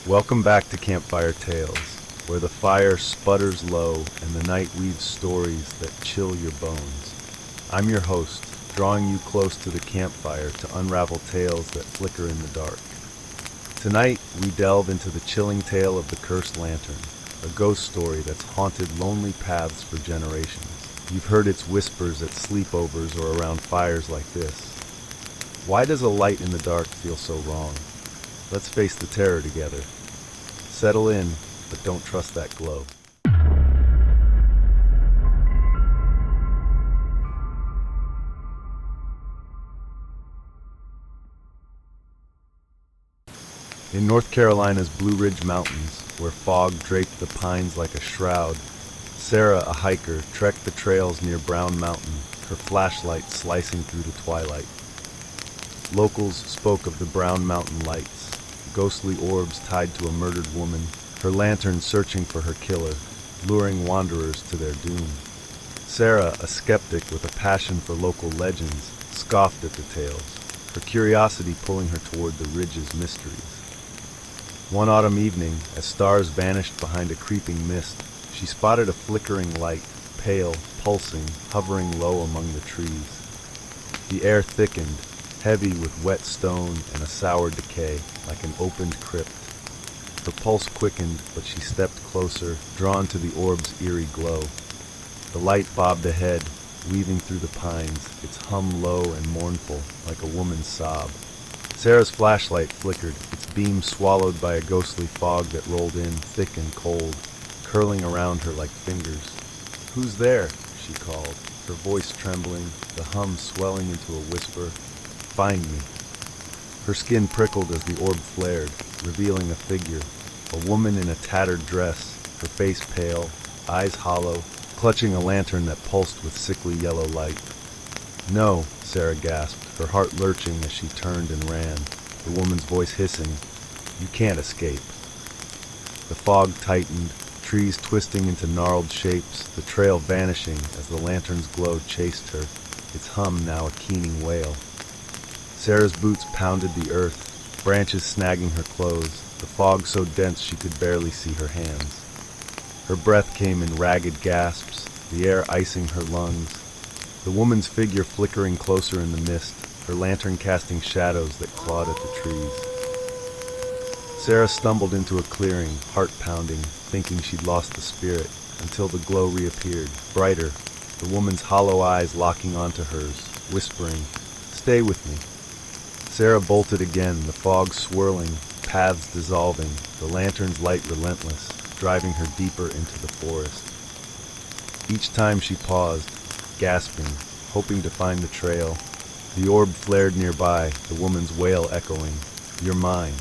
Welcome back to Campfire Tales, where the fire sputters low and the night weaves stories that chill your bones. I'm your host, drawing you close to the campfire to unravel tales that flicker in the dark. Tonight, we delve into the chilling tale of the cursed lantern, a ghost story that's haunted lonely paths for generations. You've heard its whispers at sleepovers or around fires like this. Why does a light in the dark feel so wrong? Let's face the terror together. Settle in, but don't trust that glow. In North Carolina's Blue Ridge Mountains, where fog draped the pines like a shroud, Sarah, a hiker, trekked the trails near Brown Mountain, her flashlight slicing through the twilight. Locals spoke of the Brown Mountain lights, ghostly orbs tied to a murdered woman, her lantern searching for her killer, luring wanderers to their doom. Sarah, a skeptic with a passion for local legends, scoffed at the tales, her curiosity pulling her toward the ridge's mysteries. One autumn evening, as stars vanished behind a creeping mist, she spotted a flickering light, pale, pulsing, hovering low among the trees. The air thickened, heavy with wet stone and a sour decay, like an opened crypt. Her pulse quickened, but she stepped closer, drawn to the orb's eerie glow. The light bobbed ahead, weaving through the pines, its hum low and mournful, like a woman's sob. Sarah's flashlight flickered, its beam swallowed by a ghostly fog that rolled in, thick and cold, curling around her like fingers. "Who's there?" she called, her voice trembling, the hum swelling into a whisper. "Find me." Her skin prickled as the orb flared, revealing a figure, a woman in a tattered dress, her face pale, eyes hollow, clutching a lantern that pulsed with sickly yellow light. "No," Sarah gasped, her heart lurching as she turned and ran, the woman's voice hissing, "You can't escape." The fog tightened, trees twisting into gnarled shapes, the trail vanishing as the lantern's glow chased her, its hum now a keening wail. Sarah's boots pounded the earth, branches snagging her clothes, the fog so dense she could barely see her hands. Her breath came in ragged gasps, the air icing her lungs. The woman's figure flickering closer in the mist, her lantern casting shadows that clawed at the trees. Sarah stumbled into a clearing, heart pounding, thinking she'd lost the spirit, until the glow reappeared, brighter, the woman's hollow eyes locking onto hers, whispering, "Stay with me." Sarah bolted again, the fog swirling, paths dissolving, the lantern's light relentless, driving her deeper into the forest. Each time she paused, gasping, hoping to find the trail, the orb flared nearby, the woman's wail echoing, "You're mine."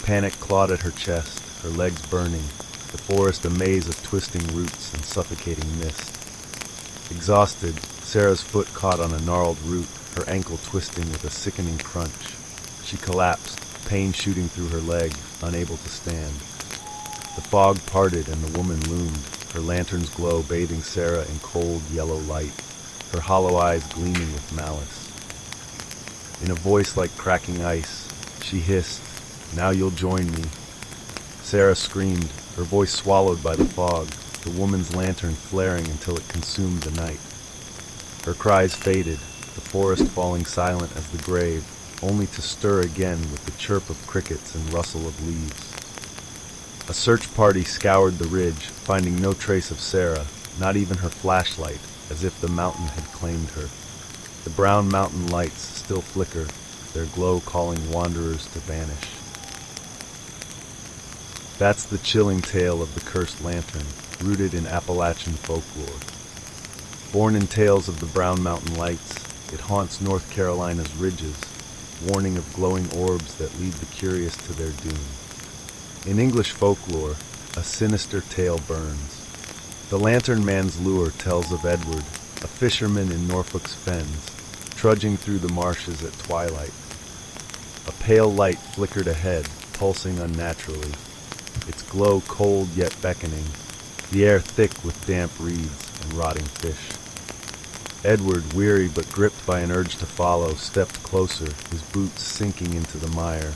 Panic clawed at her chest, her legs burning, the forest a maze of twisting roots and suffocating mist. Exhausted, Sarah's foot caught on a gnarled root, her ankle twisting with a sickening crunch. She collapsed, pain shooting through her leg, unable to stand. The fog parted and the woman loomed, her lantern's glow bathing Sarah in cold yellow light, her hollow eyes gleaming with malice. In a voice like cracking ice, she hissed, "Now you'll join me." Sarah screamed, her voice swallowed by the fog, the woman's lantern flaring until it consumed the night. Her cries faded, the forest falling silent as the grave, only to stir again with the chirp of crickets and rustle of leaves. A search party scoured the ridge, finding no trace of Sarah, not even her flashlight, as if the mountain had claimed her. The Brown Mountain lights still flicker, their glow calling wanderers to vanish. That's the chilling tale of the cursed lantern, rooted in Appalachian folklore. Born in tales of the Brown Mountain lights, it haunts North Carolina's ridges, warning of glowing orbs that lead the curious to their doom. In English folklore, a sinister tale burns. The lantern man's lure tells of Edward, a fisherman in Norfolk's fens, trudging through the marshes at twilight. A pale light flickered ahead, pulsing unnaturally, its glow cold yet beckoning, the air thick with damp reeds and rotting fish. Edward, weary but gripped by an urge to follow, stepped closer, his boots sinking into the mire.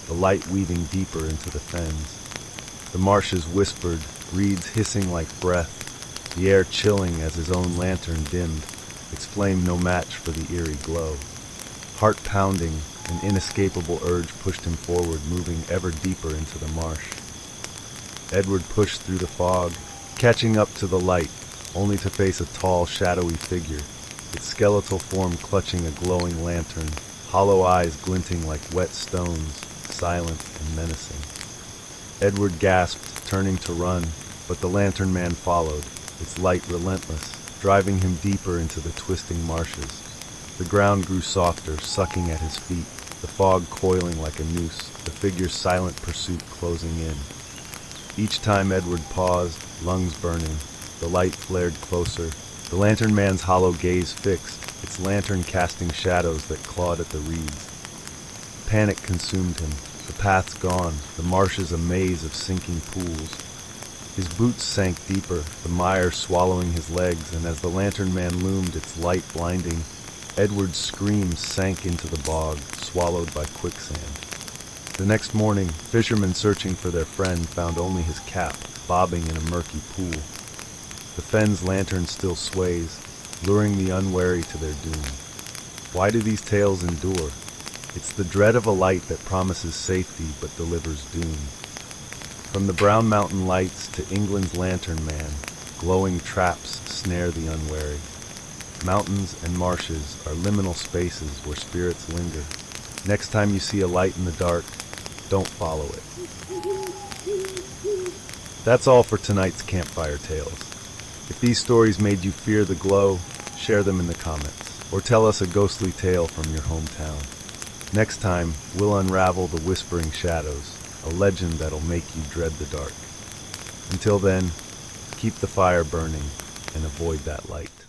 The the light weaving deeper into the fens. The marshes whispered, reeds hissing like breath, the air chilling as his own lantern dimmed, its flame no match for the eerie glow. Heart pounding, an inescapable urge pushed him forward, moving ever deeper into the marsh. Edward pushed through the fog, catching up to the light, only to face a tall, shadowy figure, its skeletal form clutching a glowing lantern, hollow eyes glinting like wet stones, silent and menacing. Edward gasped, turning to run, but the lantern man followed, its light relentless, driving him deeper into the twisting marshes. The ground grew softer, sucking at his feet, the fog coiling like a noose, the figure's silent pursuit closing in. Each time Edward paused, lungs burning, the light flared closer, the lantern man's hollow gaze fixed, its lantern casting shadows that clawed at the reeds. Panic consumed him, the paths gone, the marshes a maze of sinking pools. His boots sank deeper, the mire swallowing his legs, and as the lantern man loomed, its light blinding, Edward's screams sank into the bog, swallowed by quicksand. The next morning, fishermen searching for their friend found only his cap, bobbing in a murky pool. The fen's lantern still sways, luring the unwary to their doom. Why do these tales endure? It's the dread of a light that promises safety but delivers doom. From the brown mountain lights to England's lantern man, glowing traps snare the unwary. Mountains and marshes are liminal spaces where spirits linger. Next time you see a light in the dark, don't follow it. That's all for tonight's Campfire Tales. If these stories made you fear the glow, share them in the comments, or tell us a ghostly tale from your hometown. Next time, we'll unravel the whispering shadows, a legend that'll make you dread the dark. Until then, keep the fire burning and avoid that light.